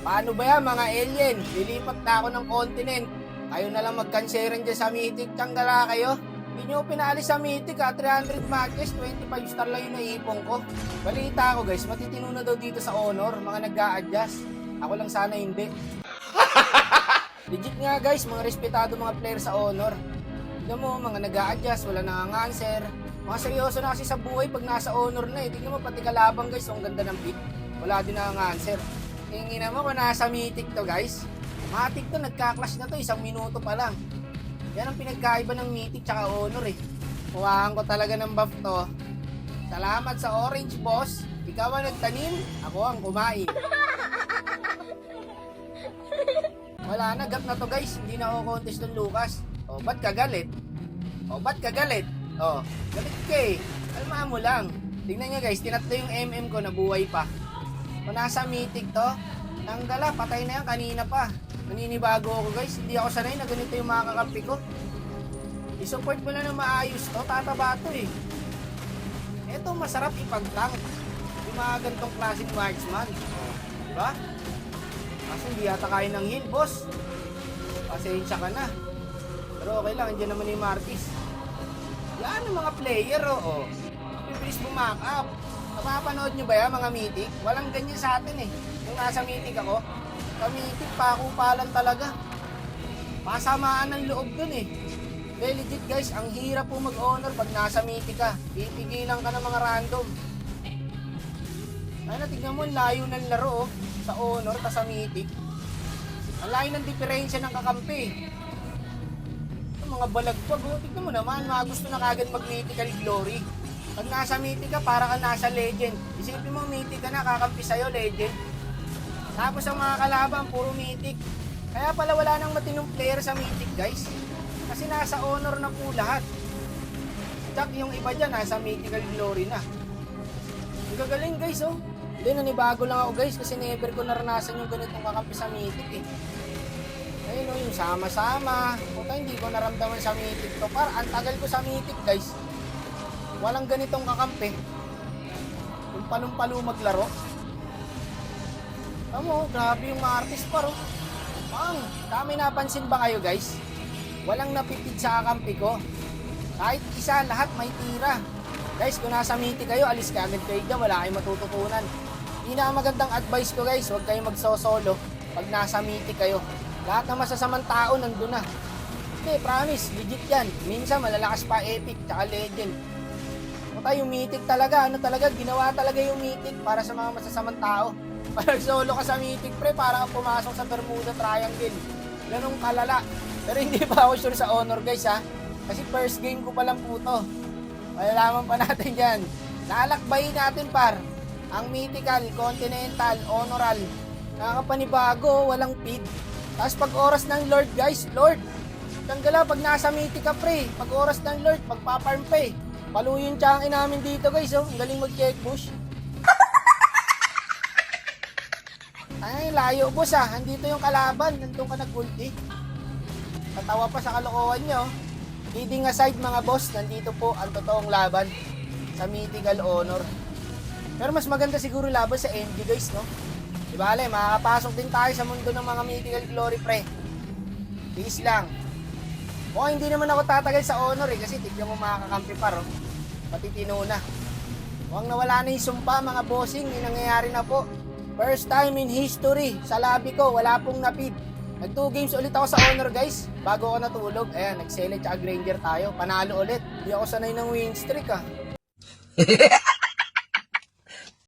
Paano ba yan mga alien? Lilipat na ako ng continent. Kayo na lang magkanseran dyan sa Mythic. Tiyangala kayo. Hindi nyo pinaalis sa Mythic ha. 300 matches, 25 star lang yung naipon ko. Balita ko guys, matitino na daw dito sa Honor. Mga nag-a-adjust. Ako lang sana hindi. Legit nga guys, mga respetado mga player sa Honor. Tignan mo, mga nag-a-adjust, wala nang-answer. Mga seryoso na kasi sa buhay pag nasa Honor na eh. Tignan mo, pati kalabang guys, ang ganda ng pick. Wala din nang-answer. Tingin mo kung nasa Mythic to guys. Matik to, nagka-clash na to, 1 minuto pa lang. Yan ang pinagkaiba ng Mythic tsaka Honor eh. Kuhaan ko talaga ng buff to. Salamat sa Orange Boss. Ikaw ang nagtanim, ako ang kumain. Wala na, gap na to guys. Hindi na ako contest ng Lucas. O, ba't ka galit? Galit ka eh. Kalma mo lang. Tingnan nyo guys, tinatlo yung MM ko na buhay pa. Kung nasa Mythic to, tanggala, patay na yan kanina pa. Naninibago ako guys, hindi ako sanay na ganito yung mga kakampi ko. I-support mo na ng maayos to, tataba to eh. Eto, masarap ipag-tank. Yung mga ganitong klaseng marksman. Diba? Kasi hindi yata kaya ng heal, boss. Pasensya ka na. Pero okay lang, andyan naman yung Martis. Yan ang mga player, oo. Bibilis bumak up. Napapanood nyo ba yan, mga Mythic? Walang ganyan sa atin eh. Yung nasa Mythic ako, sa Mythic, pakupalan talaga. Pasamaan ng loob dun eh. Kaya legit guys, ang hirap po mag-honor pag nasa Mythic ka. Pipigilan ka ng mga random. Ay, tignan mo, layo ng laro oh. Sa honor, ta sa Mythic. Ang layo ng diferensya ng kakampi. Yung mga balagpag oh. Tignan mo naman, mga gusto na kagad mag-mythical glory. Pag nasa Mythic ka, para ka nasa legend. Isipin mo, Mythic ka na, kakampi sa'yo, legend. Tapos ang mga kalaban, puro Mythic. Kaya pala wala nang matinong player sa Mythic, guys. Kasi nasa honor na po lahat. Tsak, yung iba dyan, nasa mythical glory na. Ang gagaling, guys, oh. Hindi, nanibago lang ako, guys, kasi never ko naranasan yung ganitong kakampi sa Mythic, eh. Ayun, oh, yung sama-sama. Puta, hindi ko naramdaman sa Mythic to. Ang tagal ko sa Mythic, guys. Walang ganitong kakampi. Yung palong-palo maglaro. Tamo, grabe yung mga artist pa ro. Dami napansin ba kayo guys? Walang napipid sa kakampi ko. Kahit isa, lahat may tira. Guys, kung nasa Mythic kayo, alis ka agad kayo dyan. Wala kayong matututunan. Pinakamagandang advice ko guys, huwag kayong magso-solo pag nasa Mythic kayo. Lahat ng masasamang tao nandun na. Hindi, promise, legit yan. Minsan malalakas pa epic, tsaka legend. Yung Mythic talaga, ginawa talaga yung Mythic para sa mga masasamang tao. Pag solo ka sa Mythic pre, para kang pumasok sa Bermuda Triangle. Ganong kalala. Pero hindi pa ako sure sa honor guys ha. Kasi first game ko pa lang po to. Malalaman pa natin yan. Lalakbayin natin par. Ang mythical, continental, honoral. Nakakapanibago, walang feed. Tapos pag oras ng Lord guys, Lord. Tanggala pag nasa Mythic ka pre. Pag oras ng Lord, pagpaparm pa eh. Palo yung tiyangin namin dito guys, oh. Ang galing mag-check push. Ay, layo boss ah. Andito yung kalaban. Nandun ka nag-ulti. Tatawa pa sa kalokohan nyo. Kidding aside mga boss, nandito po ang totoong laban sa Mythical Honor. Pero mas maganda siguro laban sa MG guys, no? Di bale, makakapasok din tayo sa mundo ng mga Mythical Glory pre. Peace lang. O hindi naman ako tatagal sa honor eh, kasi tignan mo makakakampi pa ro. Patitino na. Huwag nawala na yung sumpa mga bossing, yung nangyayari na po. First time in history, sa labi ko, wala pong napid. Nag 2 games ulit ako sa honor guys, bago ako natulog. Ayan, nag-select at Granger tayo, panalo ulit. Hindi ako sanay ng win streak ah.